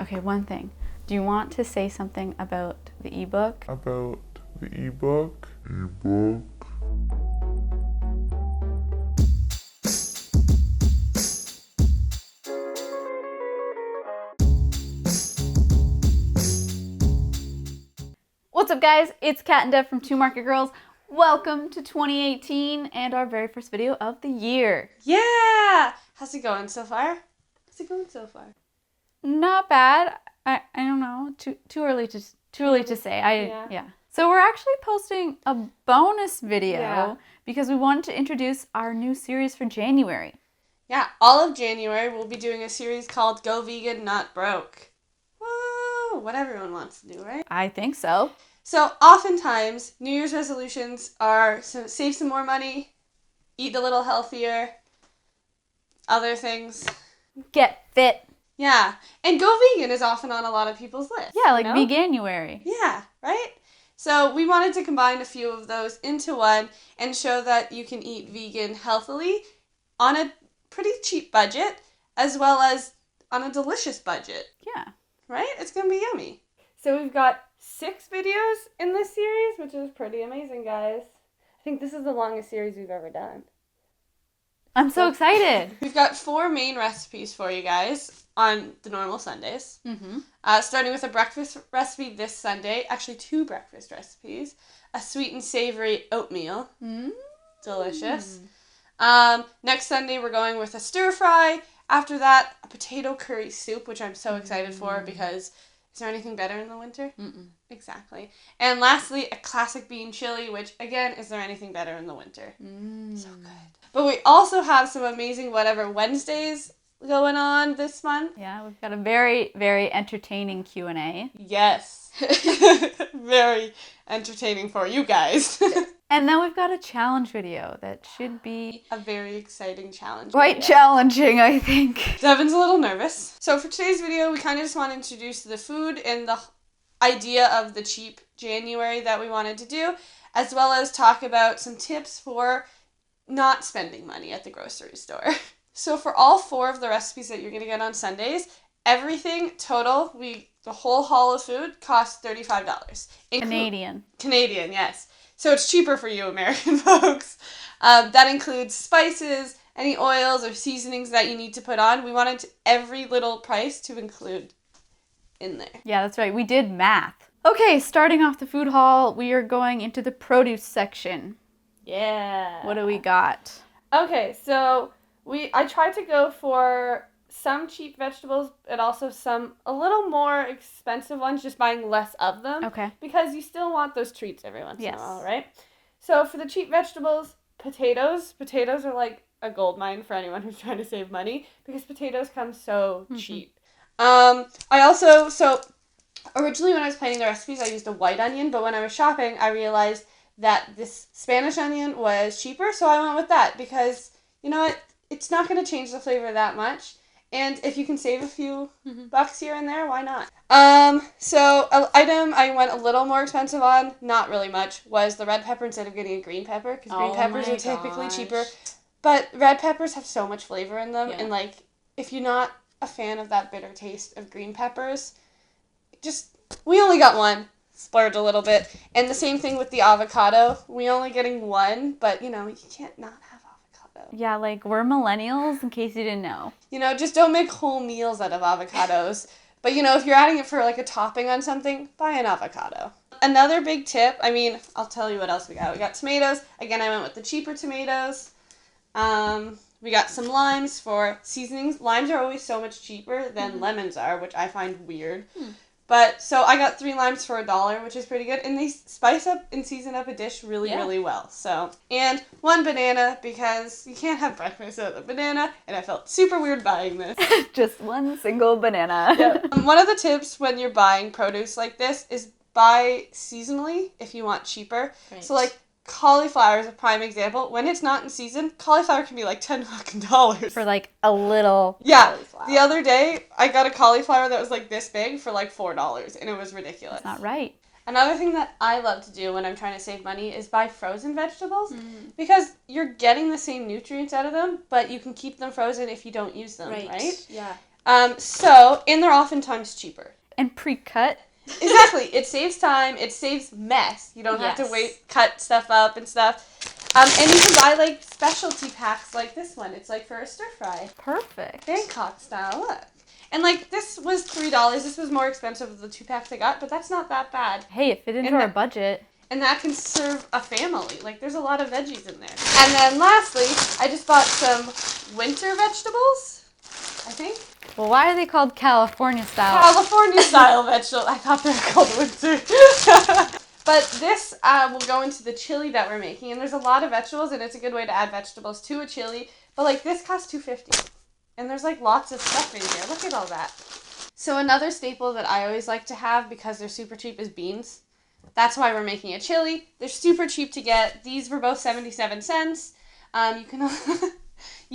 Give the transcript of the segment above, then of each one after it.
Okay, one thing. Do you want to say something about the ebook? About the ebook? What's up, guys? It's Kat and Dev from Two Market Girls. Welcome to 2018 and our very first video of the year. Yeah! How's it going so far? Not bad. I don't know. Too early to say. Yeah. So we're actually posting a bonus video because we wanted to introduce our new series for January. Yeah, all of January we'll be doing a series called Go Vegan, Not Broke. Woo! What everyone wants to do, right? I think so. So oftentimes, New Year's resolutions are save some more money, eat a little healthier, other things. Get fit. Yeah, and Go Vegan is often on a lot of people's lists. Yeah, like you know? Veganuary. Yeah, right? So we wanted to combine a few of those into one and show that you can eat vegan healthily on a pretty cheap budget as well as on a delicious budget. Yeah. Right? It's going to be yummy. So we've got 6 videos in this series, which is pretty amazing, guys. I think this is the longest series we've ever done. I'm so excited. We've got 4 main recipes for you guys on the normal Sundays. Mm-hmm. Starting with a breakfast recipe this Sunday. Actually, 2 breakfast recipes. A sweet and savory oatmeal. Delicious. Next Sunday, we're going with a stir fry. After that, a potato curry soup, which I'm so excited for because is there anything better in the winter? Mm-mm. Exactly. And lastly, a classic bean chili, which, again, is there anything better in the winter? So good. But we also have some amazing Whatever Wednesdays going on this month. Yeah, we've got a very, very entertaining Q&A. Yes. Very entertaining for you guys. And then we've got a challenge video that should be A very exciting challenge. quite video. challenging, I think. Devin's a little nervous. So for today's video, we kind of just want to introduce the food and the idea of the cheap January that we wanted to do, as well as talk about some tips for not spending money at the grocery store. So for all 4 of the recipes that you're going to get on Sundays, everything total, the whole haul of food costs $35. Canadian, yes. So it's cheaper for you American folks. That includes spices, any oils or seasonings that you need to put on. We wanted every little price to include in there. Yeah, that's right. We did math. Okay, starting off the food haul, we are going into the produce section. Yeah. What do we got? Okay, so I tried to go for some cheap vegetables and also some a little more expensive ones, just buying less of them. Okay. Because you still want those treats every once in Yes. a while, right? So for the cheap vegetables, potatoes. Potatoes are like a gold mine for anyone who's trying to save money because potatoes come so cheap. So originally when I was planning the recipes, I used a white onion, but when I was shopping, I realized that this Spanish onion was cheaper, so I went with that because, you know what, it's not going to change the flavor that much, and if you can save a few bucks here and there, why not? So an item I went a little more expensive on, not really much, was the red pepper instead of getting a green pepper, because green peppers are typically cheaper, but red peppers have so much flavor in them, and like, if you're not a fan of that bitter taste of green peppers, we only got one. Splurged a little bit. And the same thing with the avocado. We only getting one, but, you know, you can't not have avocado. Yeah, like, we're millennials, in case you didn't know. You know, just don't make whole meals out of avocados. But, you know, if you're adding it for, like, a topping on something, buy an avocado. Another big tip, I'll tell you what else we got. We got tomatoes. Again, I went with the cheaper tomatoes. We got some limes for seasonings. Limes are always so much cheaper than lemons are, which I find weird. But, so I got 3 limes for $1, which is pretty good. And they spice up and season up a dish really well. So, and 1 banana, because you can't have breakfast without a banana. And I felt super weird buying this. Just one single banana. Yep. One of the tips when you're buying produce like this is buy seasonally if you want cheaper. Right. So, like, cauliflower is a prime example. When it's not in season, cauliflower can be like $10 For like a little. Yeah, cauliflower. the other day I got a cauliflower that was like this big for like $4, and it was ridiculous. That's not right. Another thing that I love to do when I'm trying to save money is buy frozen vegetables because you're getting the same nutrients out of them, but you can keep them frozen if you don't use them, right? Yeah. And they're oftentimes cheaper. And pre-cut. Exactly. It saves time. It saves mess. You don't have to cut stuff up and stuff. And you can buy, like, specialty packs like this one. It's, like, for a stir fry. Perfect. Bangkok style. Look. And, like, this was $3. This was more expensive than the 2 packs I got, but that's not that bad. Hey, it fit into our budget. And that can serve a family. Like, there's a lot of veggies in there. And then lastly, I just bought some winter vegetables, I think. Well, why are they called California style? California style vegetables. I thought they were called winter. But this will go into the chili that we're making. And there's a lot of vegetables, and it's a good way to add vegetables to a chili. But, like, this costs $2.50. And there's, like, lots of stuff in here. Look at all that. So another staple that I always like to have because they're super cheap is beans. That's why we're making a chili. They're super cheap to get. These were both 77 cents. You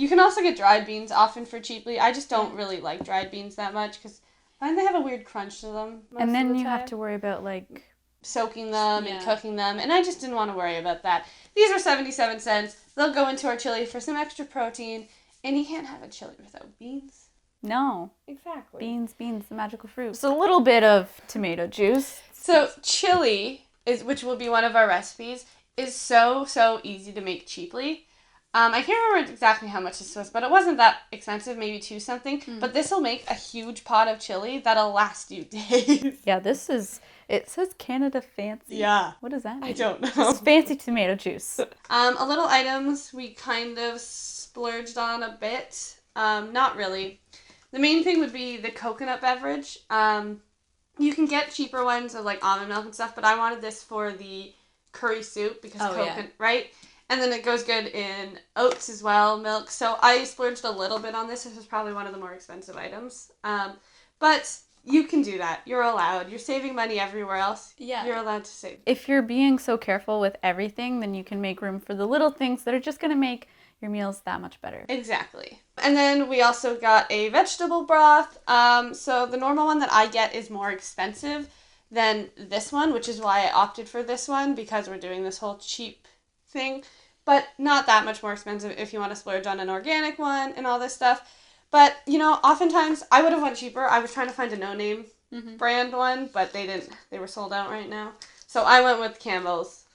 can also get dried beans often for cheaply. I just don't really like dried beans that much because I find they have a weird crunch to them. And then you have to worry about, like, soaking them and cooking them. And I just didn't want to worry about that. These are 77 cents. They'll go into our chili for some extra protein. And you can't have a chili without beans. No. Exactly. Beans, the magical fruit. Just a little bit of tomato juice. So chili, which will be one of our recipes, is so easy to make cheaply. I can't remember exactly how much this was, but it wasn't that expensive, maybe $2 something. But this will make a huge pot of chili that'll last you days. Yeah, it says Canada Fancy. Yeah. What does that mean? I don't know. It's fancy tomato juice. A little items we kind of splurged on a bit. Not really. The main thing would be the coconut beverage. You can get cheaper ones of like almond milk and stuff, but I wanted this for the curry soup because coconut, right? And then it goes good in oats as well, milk. So I splurged a little bit on this. This was probably one of the more expensive items. But you can do that. You're allowed. You're saving money everywhere else. Yeah. You're allowed to save. If you're being so careful with everything, then you can make room for the little things that are just going to make your meals that much better. Exactly. And then we also got a vegetable broth. So the normal one that I get is more expensive than this one, which is why I opted for this one because we're doing this whole cheap thing. But not that much more expensive if you want to splurge on an organic one and all this stuff. But, you know, oftentimes I would have went cheaper. I was trying to find a no-name brand one, but they didn't. They were sold out right now. So I went with Campbell's.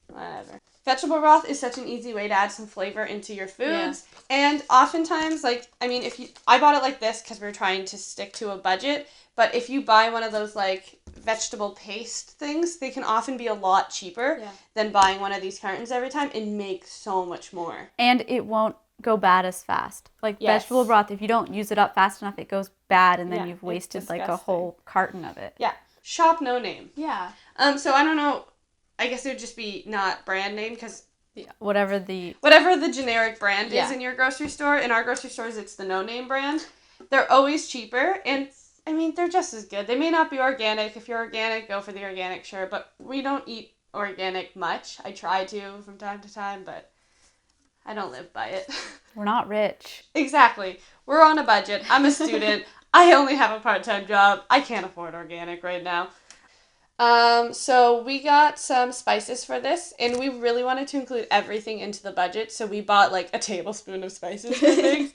Whatever. Vegetable broth is such an easy way to add some flavor into your foods. Yeah. And oftentimes, like, I mean, I bought it like this because we were trying to stick to a budget. But if you buy one of those, like, vegetable paste things, they can often be a lot cheaper than buying one of these cartons every time and make so much more. And it won't go bad as fast. Like vegetable broth, if you don't use it up fast enough, it goes bad and then you've wasted like a whole carton of it. Yeah. Shop no name. Yeah. So I don't know. I guess it would just be not brand name because whatever the generic brand is in your grocery store. In our grocery stores, it's the no name brand. They're always cheaper and I mean, they're just as good. They may not be organic. If you're organic, go for the organic, sure. But we don't eat organic much. I try to from time to time, but I don't live by it. We're not rich. Exactly. We're on a budget. I'm a student. I only have a part-time job. I can't afford organic right now. So we got some spices for this, and we really wanted to include everything into the budget, so we bought like a tablespoon of spices for things.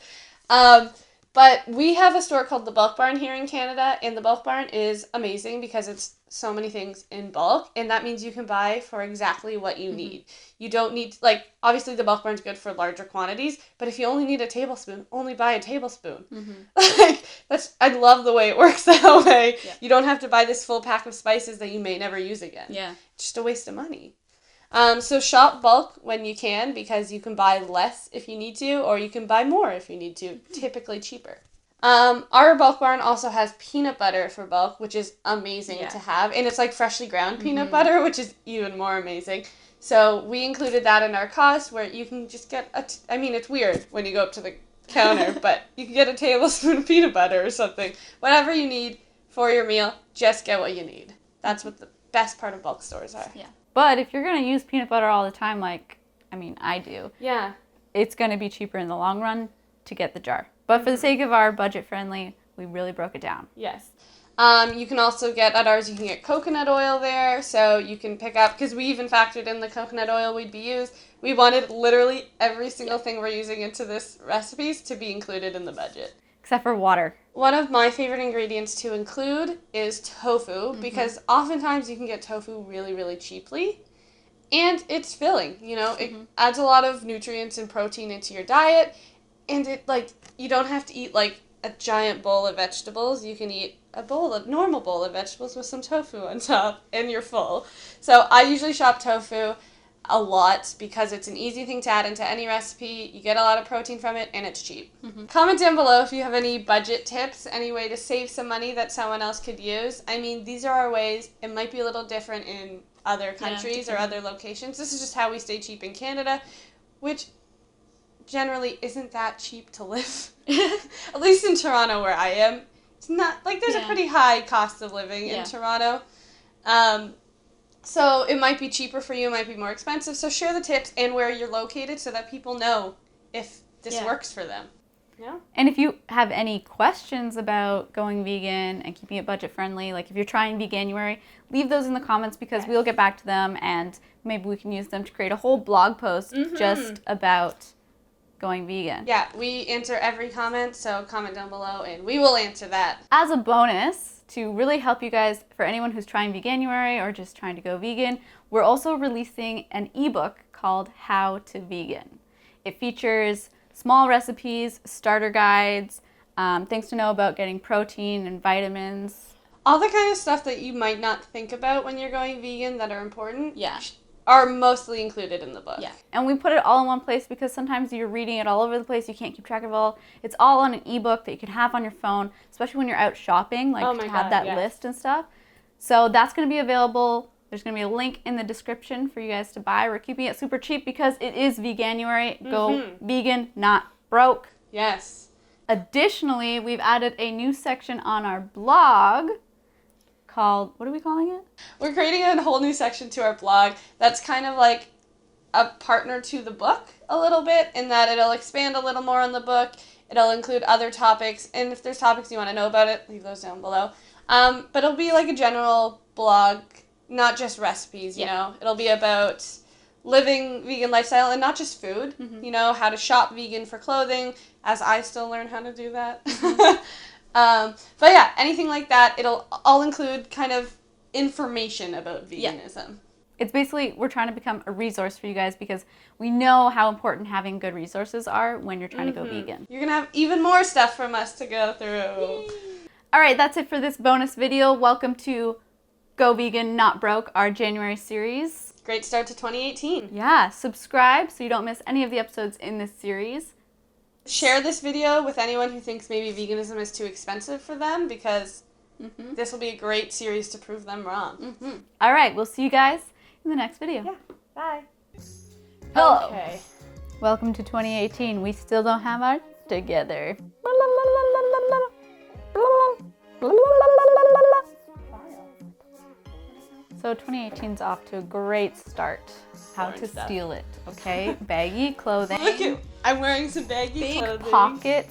But we have a store called the Bulk Barn here in Canada, and the Bulk Barn is amazing because it's so many things in bulk, and that means you can buy for exactly what you need. You don't need, like, obviously the Bulk Barn's good for larger quantities, but if you only need a tablespoon, only buy a tablespoon. Like, I love the way it works that way. Yeah. You don't have to buy this full pack of spices that you may never use again. Yeah. It's just a waste of money. So shop bulk when you can because you can buy less if you need to, or you can buy more if you need to, typically cheaper. Our Bulk Barn also has peanut butter for bulk, which is amazing to have, and it's like freshly ground peanut butter, which is even more amazing. So we included that in our cost where you can just get I mean, it's weird when you go up to the counter, but you can get a tablespoon of peanut butter or something. Whatever you need for your meal, just get what you need. That's what the best part of bulk stores are. Yeah. But if you're going to use peanut butter all the time, like, I mean, I do. Yeah. It's going to be cheaper in the long run to get the jar. But for the sake of our budget friendly, we really broke it down. Yes. You can also get, at ours, you can get coconut oil there. So you can pick up, because we even factored in the coconut oil we'd be used. We wanted literally every single thing we're using into this recipes to be included in the budget. except for water. One of my favorite ingredients to include is tofu, because oftentimes you can get tofu really, really cheaply. And it's filling, you know, it adds a lot of nutrients and protein into your diet, and it, like, you don't have to eat, like, a giant bowl of vegetables. You can eat a normal bowl of vegetables with some tofu on top, and you're full. So I usually shop tofu a lot because it's an easy thing to add into any recipe. You get a lot of protein from it, and it's cheap. Comment down below if you have any budget tips, any way to save some money that someone else could use. I mean, these are our ways. It might be a little different in other countries or other locations. This is just how we stay cheap in Canada, which generally isn't that cheap to live. At least in Toronto, where I am. It's not, like, there's a pretty high cost of living in Toronto. So it might be cheaper for you, it might be more expensive. So share the tips and where you're located so that people know if this works for them. Yeah. And if you have any questions about going vegan and keeping it budget friendly, like if you're trying Veganuary, leave those in the comments because we'll get back to them and maybe we can use them to create a whole blog post just about going vegan. Yeah, we answer every comment, so comment down below and we will answer that. As a bonus, to really help you guys, for anyone who's trying Veganuary or just trying to go vegan, we're also releasing an ebook called How to Vegan. It features small recipes, starter guides, things to know about getting protein and vitamins. All the kind of stuff that you might not think about when you're going vegan that are important are mostly included in the book. Yeah, and we put it all in one place because sometimes you're reading it all over the place, you can't keep track of it all. It's all on an ebook that you can have on your phone, especially when you're out shopping, like to have that list and stuff. So that's going to be available. There's going to be a link in the description for you guys to buy. We're keeping it super cheap because it is Veganuary. Go vegan, not broke. Yes. Additionally, we've added a new section on our blog called, what are we calling it? We're creating a whole new section to our blog that's kind of like a partner to the book a little bit, in that it'll expand a little more on the book. It'll include other topics, and if there's topics you want to know about it, leave those down below. But it'll be like a general blog, not just recipes, you know. It'll be about living vegan lifestyle and not just food, you know, how to shop vegan for clothing, as I still learn how to do that. But yeah, anything like that, it'll all include kind of information about veganism. It's basically, we're trying to become a resource for you guys because we know how important having good resources are when you're trying to go vegan. You're going to have even more stuff from us to go through. Yay. All right, that's it for this bonus video. Welcome to Go Vegan, Not Broke, our January series. Great start to 2018. Yeah, subscribe so you don't miss any of the episodes in this series. Share this video with anyone who thinks maybe veganism is too expensive for them, because this will be a great series to prove them wrong. All right, we'll see you guys in the next video. Yeah, bye. Hello. Okay. Welcome to 2018. We still don't have our together. So 2018's off to a great start. How to steal it, okay? Baggy clothing. Look at, I'm wearing some baggy big clothing. pockets